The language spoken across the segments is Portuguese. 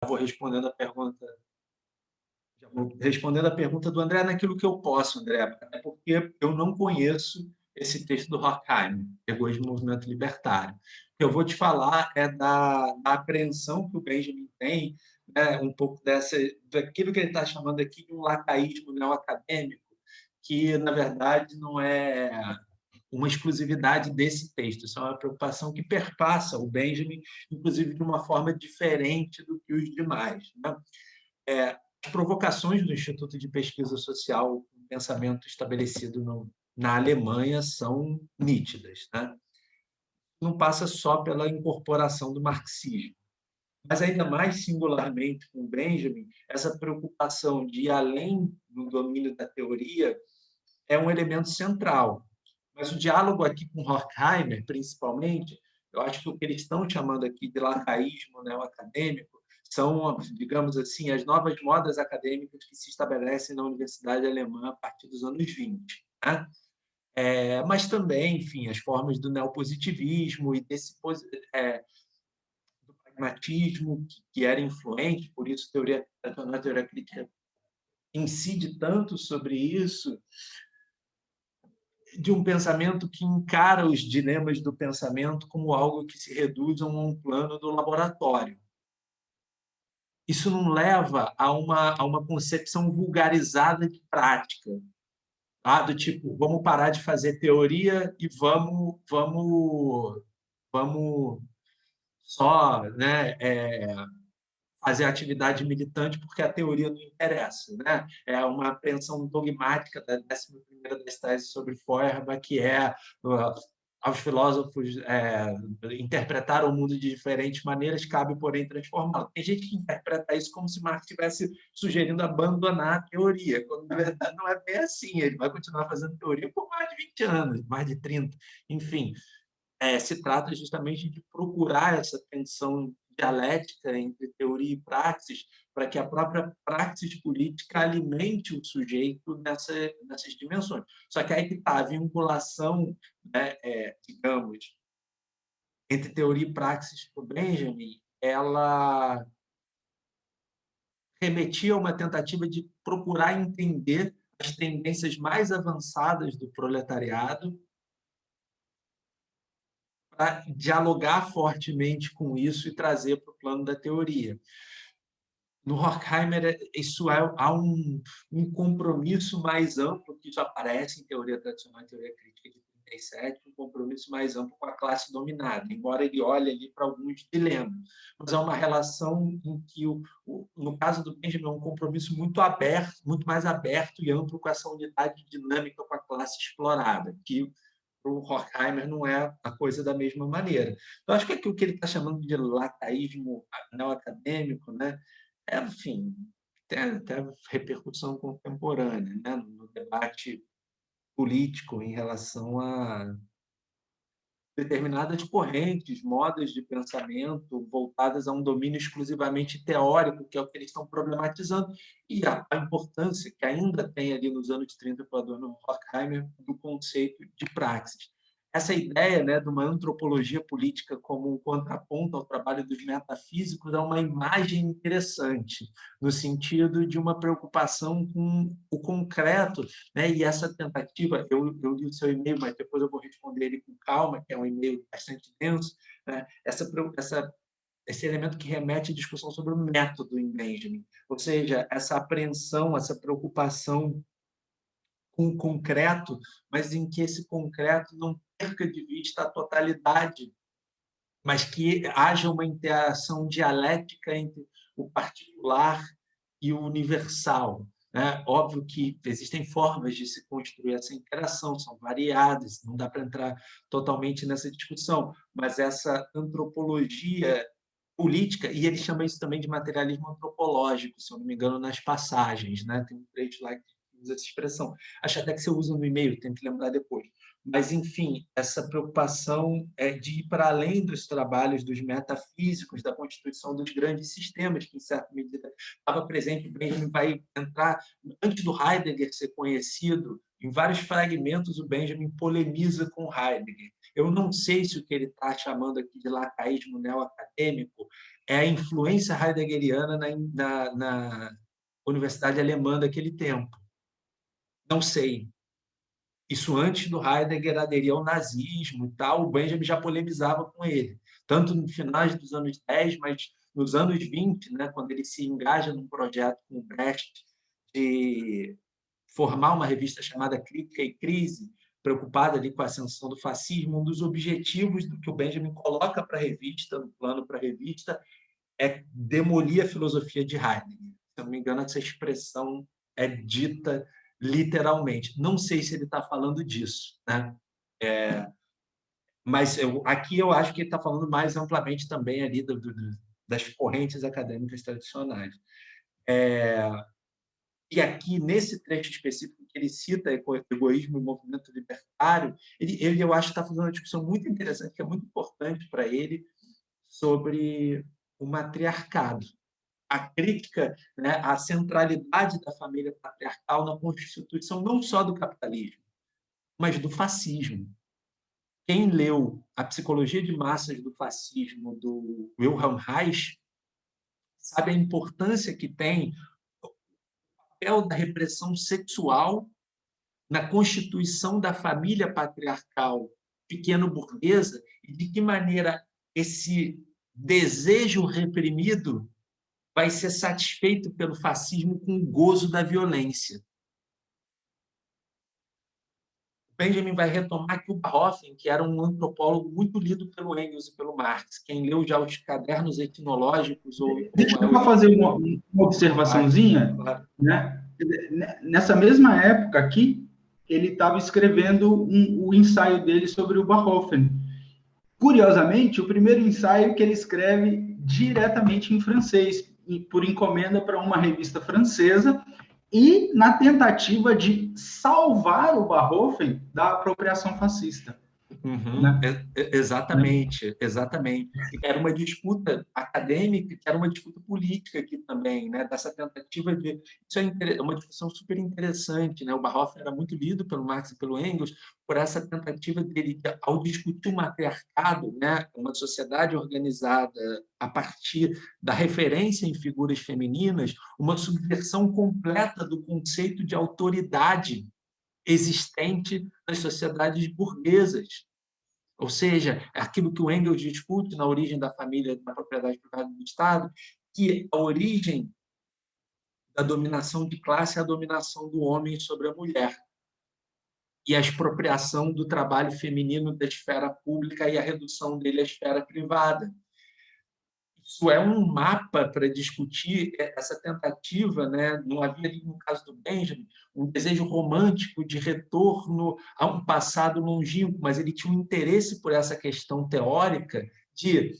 vou respondendo a pergunta já vou respondendo a pergunta do André naquilo que eu posso, André, até porque eu não conheço esse texto do Horkheimer, Egoísmo e Movimento Libertário. O que eu vou te falar é da apreensão que o Benjamin tem, né, um pouco daquilo que ele está chamando aqui de um lataísmo neoacadêmico, que, na verdade, não é uma exclusividade desse texto. Isso é uma preocupação que perpassa o Benjamin, inclusive de uma forma diferente do que os demais, né? As provocações do Instituto de Pesquisa Social, o pensamento estabelecido na Alemanha, são nítidas, né? Não passa só pela incorporação do marxismo, mas ainda mais singularmente com Benjamin, essa preocupação de ir além do domínio da teoria é um elemento central. Mas o diálogo aqui com Horkheimer, principalmente, eu acho que o que eles estão chamando aqui de lacaísmo neoacadêmico são, digamos assim, as novas modas acadêmicas que se estabelecem na Universidade Alemã a partir dos anos 20. Né? Mas também, enfim, as formas do neopositivismo e é, do pragmatismo que era influente, por isso a teoria crítica incide tanto sobre isso, de um pensamento que encara os dilemas do pensamento como algo que se reduz a um plano do laboratório. Isso não leva a uma concepção vulgarizada de prática, tá? Do tipo, vamos parar de fazer teoria e vamos só, né, fazer atividade militante porque a teoria não interessa, né? É uma apreensão dogmática da 11ª das teses sobre Feuerbach, que é aos filósofos interpretar o mundo de diferentes maneiras, cabe, porém, transformá-lo. Tem gente que interpreta isso como se Marx estivesse sugerindo abandonar a teoria, quando, na verdade, não é bem assim. Ele vai continuar fazendo teoria por mais de 20 anos, mais de 30, enfim. Se trata justamente de procurar essa tensão dialética entre teoria e praxis, para que a própria praxis política alimente o sujeito nessas dimensões. Só que aí que está a vinculação, né, digamos, entre teoria e praxis para o Benjamin, ela remetia a uma tentativa de procurar entender as tendências mais avançadas do proletariado para dialogar fortemente com isso e trazer para o plano da teoria. No Horkheimer, há um compromisso mais amplo, que isso aparece em teoria tradicional e teoria crítica de 37, um compromisso mais amplo com a classe dominada, embora ele olhe ali para alguns dilemas. Mas é uma relação em que, no caso do Benjamin, é um compromisso muito aberto, muito mais aberto e amplo com essa unidade dinâmica com a classe explorada, que para o Horkheimer não é a coisa da mesma maneira. Eu acho que aquilo que ele está chamando de lataísmo neoacadêmico, né? Enfim, tem até repercussão contemporânea, né? No debate político em relação a determinadas correntes, modas de pensamento voltadas a um domínio exclusivamente teórico, que é o que eles estão problematizando, e a importância que ainda tem ali nos anos 30 para Adorno Horkheimer do conceito de praxis. Essa ideia, né, de uma antropologia política como um contraponto ao trabalho dos metafísicos é uma imagem interessante, no sentido de uma preocupação com o concreto, né? E essa tentativa, eu li o seu e-mail, mas depois eu vou responder ele com calma, que é um e-mail bastante denso, né? Esse elemento que remete à discussão sobre o método em Benjamin, ou seja, essa apreensão, essa preocupação com o concreto, mas em que esse concreto não perca de vista a totalidade, mas que haja uma interação dialética entre o particular e o universal. Né? Óbvio que existem formas de se construir essa interação, são variadas, não dá para entrar totalmente nessa discussão, mas essa antropologia política, e ele chama isso também de materialismo antropológico, se eu não me engano, nas passagens, né? Tem um trecho lá que usa essa expressão. Acho até que você usa no e-mail, tem que lembrar depois. Mas, enfim, essa preocupação de ir para além dos trabalhos dos metafísicos, da constituição dos grandes sistemas, que, em certa medida, estava presente. O Benjamin vai entrar, antes do Heidegger ser conhecido, em vários fragmentos, o Benjamin polemiza com Heidegger. Eu não sei se o que ele está chamando aqui de lacaísmo neoacadêmico é a influência heideggeriana na Universidade Alemã daquele tempo. Não sei. Isso antes do Heidegger aderir ao nazismo e tal, o Benjamin já polemizava com ele, tanto no finais dos anos 10, mas nos anos 20, né, quando ele se engaja num projeto com o Brecht de formar uma revista chamada Crítica e Crise, preocupada ali com a ascensão do fascismo. Um dos objetivos do que o Benjamin coloca para a revista, no plano para a revista, é demolir a filosofia de Heidegger. Se não me engano, essa expressão é dita literalmente. Não sei se ele está falando disso, né? Mas aqui eu acho que ele está falando mais amplamente também ali das correntes acadêmicas tradicionais. E aqui, nesse trecho específico que ele cita egoísmo e movimento libertário, eu acho que está fazendo uma discussão muito interessante, que é muito importante para ele, sobre o matriarcado. A crítica, né, à centralidade da família patriarcal na constituição não só do capitalismo, mas do fascismo. Quem leu A Psicologia de Massas do Fascismo, do Wilhelm Reich, sabe a importância que tem o papel da repressão sexual na constituição da família patriarcal pequeno-burguesa e de que maneira esse desejo reprimido vai ser satisfeito pelo fascismo com o gozo da violência. Benjamin vai retomar que o Barhofen, que era um antropólogo muito lido pelo Engels e pelo Marx, quem leu já os cadernos etnológicos Deixa eu fazer uma observaçãozinha, né? Nessa mesma época aqui, ele estava escrevendo o ensaio dele sobre o Barhofen. Curiosamente, o primeiro ensaio que ele escreve diretamente em francês, por encomenda para uma revista francesa, e na tentativa de salvar o Barhofen da apropriação fascista. Uhum, Né? exatamente, exatamente. Era uma disputa acadêmica, que era uma disputa política aqui também, né? Dessa tentativa de... Isso é uma discussão super interessante, né? O Barhofen era muito lido pelo Marx e pelo Engels por essa tentativa dele, ao discutir o matriarcado, né? Uma sociedade organizada a partir da referência em figuras femininas, uma subversão completa do conceito de autoridade existente nas sociedades burguesas. Ou seja, aquilo que o Engels discute na origem da família, da propriedade privada do Estado, que a origem da dominação de classe é a dominação do homem sobre a mulher e a expropriação do trabalho feminino da esfera pública e a redução dele à esfera privada. Isso é um mapa para discutir essa tentativa, né? Não havia, no caso do Benjamin, um desejo romântico de retorno a um passado longínquo, mas ele tinha um interesse por essa questão teórica de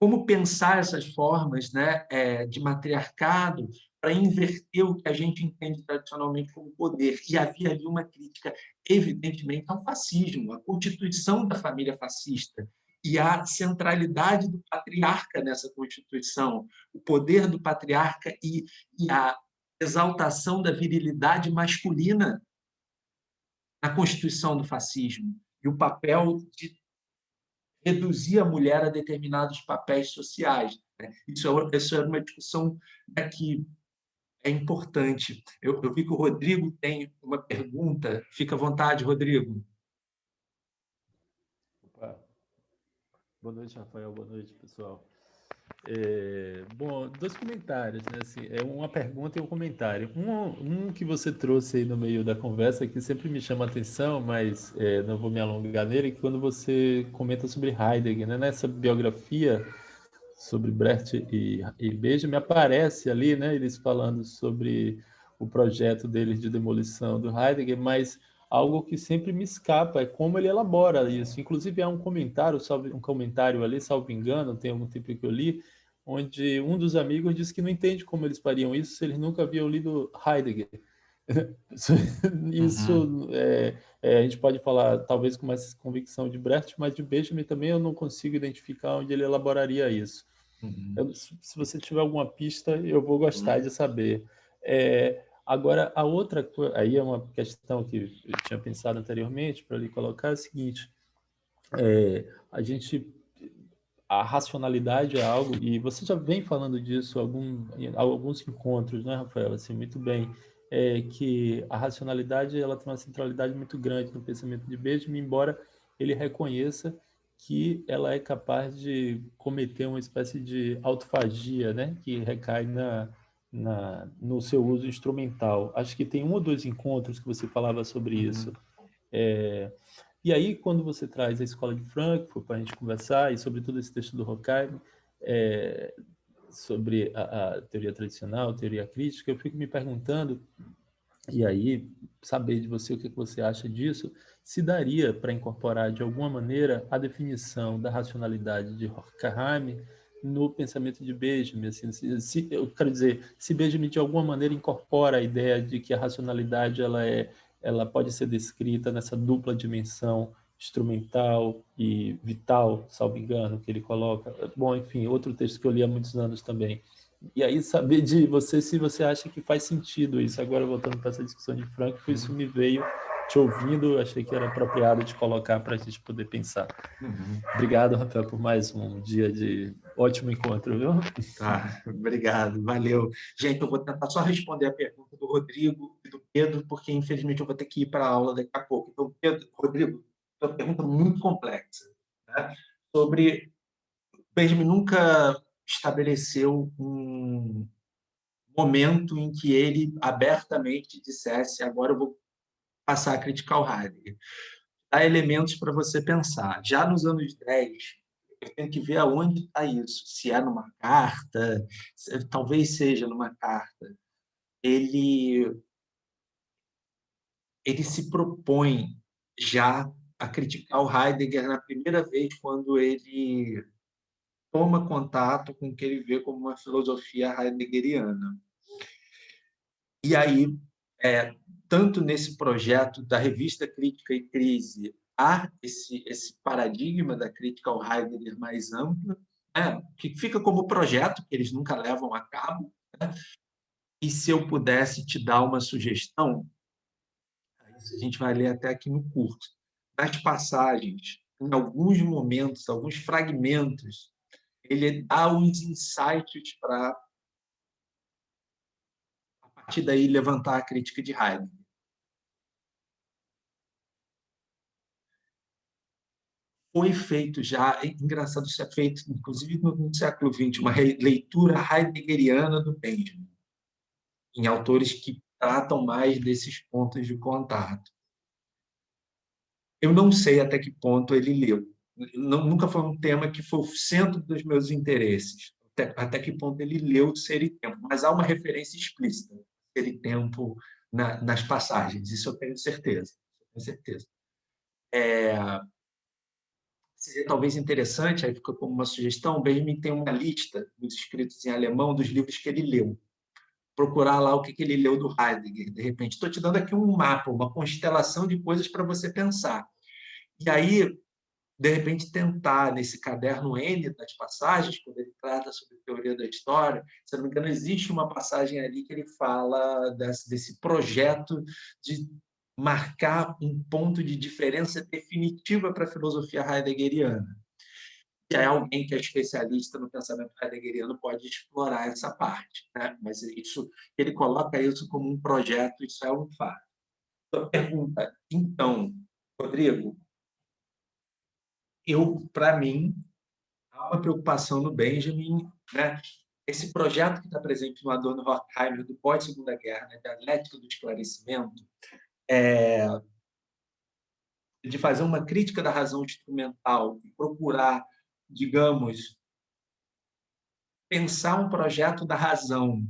como pensar essas formas, né, de matriarcado para inverter o que a gente entende tradicionalmente como poder. E havia ali uma crítica, evidentemente, ao fascismo, à constituição da família fascista e à centralidade do patriarca nessa constituição, o poder do patriarca e a exaltação da virilidade masculina na constituição do fascismo e o papel de reduzir a mulher a determinados papéis sociais. Isso é uma discussão que é importante. Eu vi que o Rodrigo tem uma pergunta. Fica à vontade, Rodrigo. Opa. Boa noite, Rafael. Boa noite, pessoal. Bom, dois comentários, né? Assim, uma pergunta e um comentário. Um que você trouxe aí no meio da conversa que sempre me chama a atenção, mas não vou me alongar nele, que quando você comenta sobre Heidegger, né? Nessa biografia sobre Brecht e Benjamin, aparece ali, né? Eles falando sobre o projeto deles de demolição do Heidegger, mas algo que sempre me escapa é como ele elabora isso. Inclusive há um comentário ali, salvo engano, tem algum tempo que eu li, onde um dos amigos diz que não entende como eles fariam isso se eles nunca haviam lido Heidegger. Isso a gente pode falar talvez com mais convicção de Brecht, mas de Benjamin também eu não consigo identificar onde ele elaboraria isso. Se você tiver alguma pista, eu vou gostar de saber. Agora, a outra aí é uma questão que eu tinha pensado anteriormente para lhe colocar é a seguinte: a gente a racionalidade é algo, e você já vem falando disso em alguns encontros, né, Rafael? Assim, muito bem, que a racionalidade ela tem uma centralidade muito grande no pensamento de Benjamin, embora ele reconheça que ela é capaz de cometer uma espécie de autofagia, né, que recai no seu uso instrumental. Acho que tem um ou dois encontros que você falava sobre isso. E aí, quando você traz a Escola de Frankfurt para a gente conversar, e sobretudo esse texto do Horkheim, sobre a teoria tradicional, a teoria crítica, eu fico me perguntando, e aí, saber de você o que você acha disso, se daria para incorporar de alguma maneira a definição da racionalidade de Horkheim no pensamento de Benjamin. Assim, eu quero dizer, se Benjamin de alguma maneira incorpora a ideia de que a racionalidade ela pode ser descrita nessa dupla dimensão instrumental e vital, salvo engano, que ele coloca. Bom, enfim, outro texto que eu li há muitos anos também. E aí saber de você se você acha que faz sentido isso. Agora, voltando para essa discussão de Frankfurt, isso me veio te ouvindo, achei que era apropriado de colocar para a gente poder pensar. Obrigado, Rafael, por mais um dia de ótimo encontro, viu? Tá, obrigado, valeu. Gente, eu vou tentar só responder a pergunta do Rodrigo e do Pedro, porque infelizmente eu vou ter que ir para a aula daqui a pouco. Então, Pedro, Rodrigo, é uma pergunta muito complexa, né? Sobre Benjamin nunca estabeleceu um momento em que ele abertamente dissesse: agora eu vou passar a criticar o Heidegger. Há elementos para você pensar. Já nos anos 10, eu tenho que ver aonde está isso. Se é numa carta, talvez seja numa carta. Ele se propõe já a criticar o Heidegger na primeira vez, quando ele toma contato com o que ele vê como uma filosofia heideggeriana. E aí, tanto nesse projeto da revista Crítica e Crise, há esse paradigma da crítica ao Heidegger mais ampla, né, que fica como projeto, que eles nunca levam a cabo. Né? E se eu pudesse te dar uma sugestão, a gente vai ler até aqui no curso, nas passagens, em alguns momentos, alguns fragmentos, ele dá uns insights para, a partir daí, levantar a crítica de Heidegger. Foi feito já, é engraçado, isso é feito, inclusive no século XX, uma leitura heideggeriana do Benjamin, em autores que tratam mais desses pontos de contato. Eu não sei até que ponto ele leu. Nunca foi um tema que foi o centro dos meus interesses. Até que ponto ele leu Ser e Tempo. Mas há uma referência explícita, Ser e Tempo, nas passagens. Isso eu tenho certeza. Seria talvez interessante, aí fica como uma sugestão, o Benjamin tem uma lista dos escritos em alemão dos livros que ele leu. Procurar lá o que ele leu do Heidegger, de repente. Estou te dando aqui um mapa, uma constelação de coisas para você pensar. E aí, de repente, tentar, nesse caderno N das passagens, quando ele trata sobre teoria da história, se não me engano, existe uma passagem ali que ele fala desse projeto de marcar um ponto de diferença definitiva para a filosofia heideggeriana. E aí alguém que é especialista no pensamento heideggeriano pode explorar essa parte, né? Mas isso, ele coloca isso como um projeto, isso é um fato. Então, pergunta, então, Rodrigo, para mim, há uma preocupação no Benjamin, né? Esse projeto que está presente no Adorno Horkheimer do pós-Segunda Guerra, né? Dialética do esclarecimento, de fazer uma crítica da razão instrumental e procurar, digamos, pensar um projeto da razão,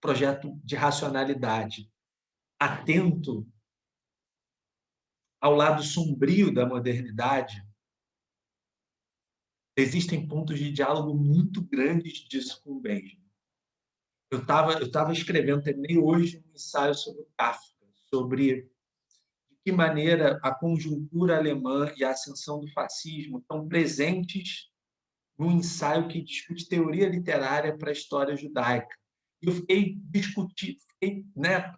projeto de racionalidade, atento ao lado sombrio da modernidade. Existem pontos de diálogo muito grandes disso com o Benjamin. Eu estava escrevendo, terminei hoje um ensaio sobre o Kafka, sobre de que maneira a conjuntura alemã e a ascensão do fascismo estão presentes no ensaio que discute teoria literária para a história judaica. E eu fiquei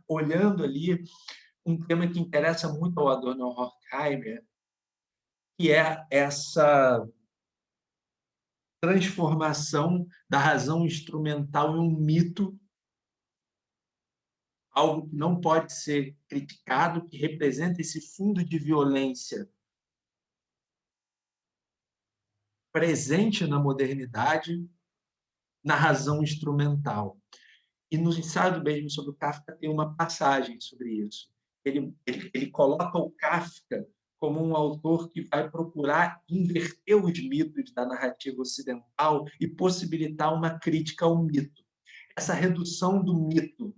olhando ali um tema que interessa muito ao Adorno Horkheimer, que é transformação da razão instrumental em um mito, algo que não pode ser criticado, que representa esse fundo de violência presente na modernidade, na razão instrumental. E no ensaio mesmo sobre o Kafka tem uma passagem sobre isso. Ele coloca o Kafka como um autor que vai procurar inverter os mitos da narrativa ocidental e possibilitar uma crítica ao mito. Essa redução do mito,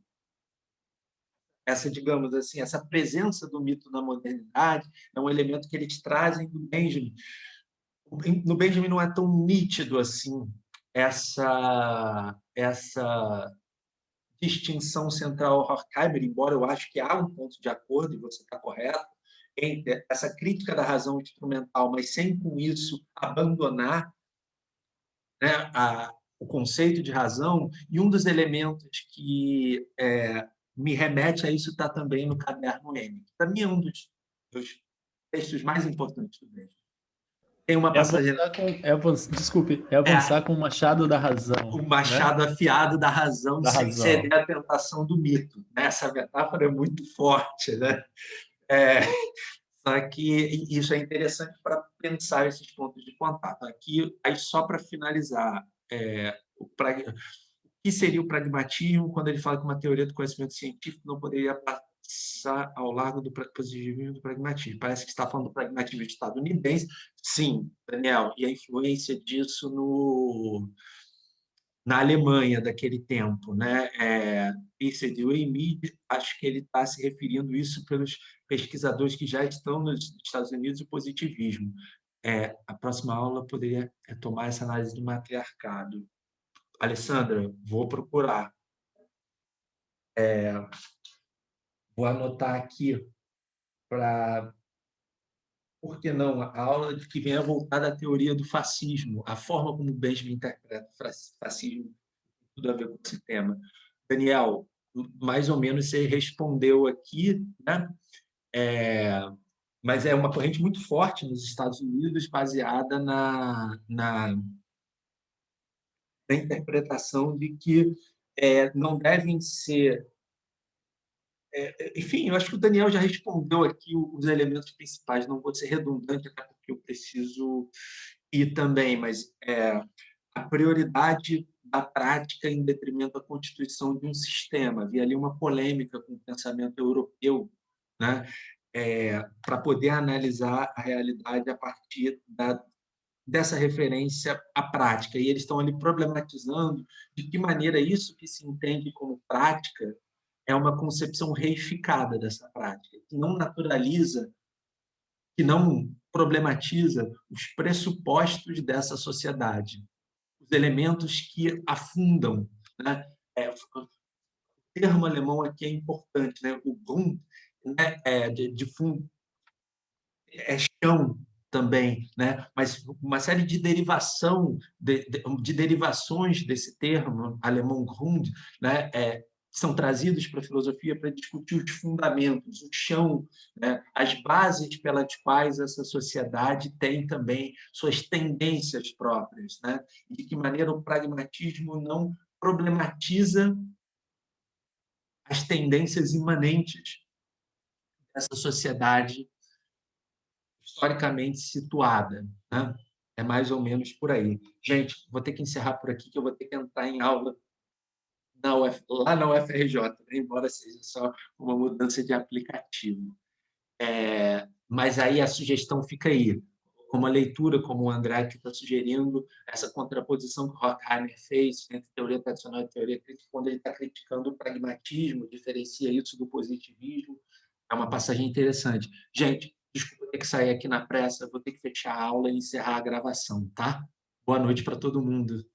digamos assim, essa presença do mito na modernidade é um elemento que eles trazem do Benjamin. No Benjamin não é tão nítido assim essa distinção central ao Horkheimer, embora eu acho que há um ponto de acordo, e você está correto, entre essa crítica da razão instrumental, mas sem, com isso, abandonar, né, o conceito de razão. E um dos elementos que me remete a isso está também no Caderno M, que para mim é um dos textos mais importantes do Benjamin. Tem uma passagem... Desculpe, avançar com o machado da razão. O machado, né? Afiado da razão, sem ceder à tentação do mito. Essa metáfora é muito forte, né? Só que isso é interessante para pensar esses pontos de contato. Aqui, aí só para finalizar, o que seria o pragmatismo quando ele fala que uma teoria do conhecimento científico não poderia passar ao largo do positivismo e do pragmatismo? Parece que está falando do pragmatismo estadunidense. Sim, Daniel, e a influência disso na Alemanha daquele tempo, né? Peirce de Weymead, acho que ele está se referindo isso pelos pesquisadores que já estão nos Estados Unidos, o positivismo. A próxima aula poderia tomar essa análise do matriarcado. Alessandra, vou procurar. Vou anotar aqui para... Por que não? A aula que vem é voltada à teoria do fascismo, a forma como Benjamin interpreta o fascismo, tudo a ver com esse tema. Daniel, mais ou menos você respondeu aqui, né? Mas é uma corrente muito forte nos Estados Unidos, baseada na interpretação de que não devem ser... enfim, eu acho que o Daniel já respondeu aqui os elementos principais, não vou ser redundante, até porque eu preciso ir também, mas a prioridade da prática em detrimento da constituição de um sistema. Havia ali uma polêmica com o pensamento europeu, né? Para poder analisar a realidade a partir dessa referência à prática. E eles estão ali problematizando de que maneira isso que se entende como prática é uma concepção reificada dessa prática, que não naturaliza, que não problematiza os pressupostos dessa sociedade, os elementos que afundam, né? O termo alemão aqui é importante, né? O Grund, né? De fundo, chão também, né? Mas uma série de derivações desse termo alemão Grund, né? São trazidos para a filosofia para discutir os fundamentos, o chão, né? As bases pelas quais essa sociedade tem também suas tendências próprias, né? E de que maneira o pragmatismo não problematiza as tendências imanentes dessa sociedade historicamente situada, né? É mais ou menos por aí. Gente, vou ter que encerrar por aqui, que eu vou ter que entrar em aula lá na UFRJ, né? Embora seja só uma mudança de aplicativo. Mas aí a sugestão fica aí. Uma leitura, como o André que está sugerindo, essa contraposição que o Horkheimer fez entre teoria tradicional e teoria crítica, quando ele está criticando o pragmatismo, diferencia isso do positivismo, é uma passagem interessante. Gente, desculpa ter que sair aqui na pressa, vou ter que fechar a aula e encerrar a gravação, tá? Boa noite para todo mundo.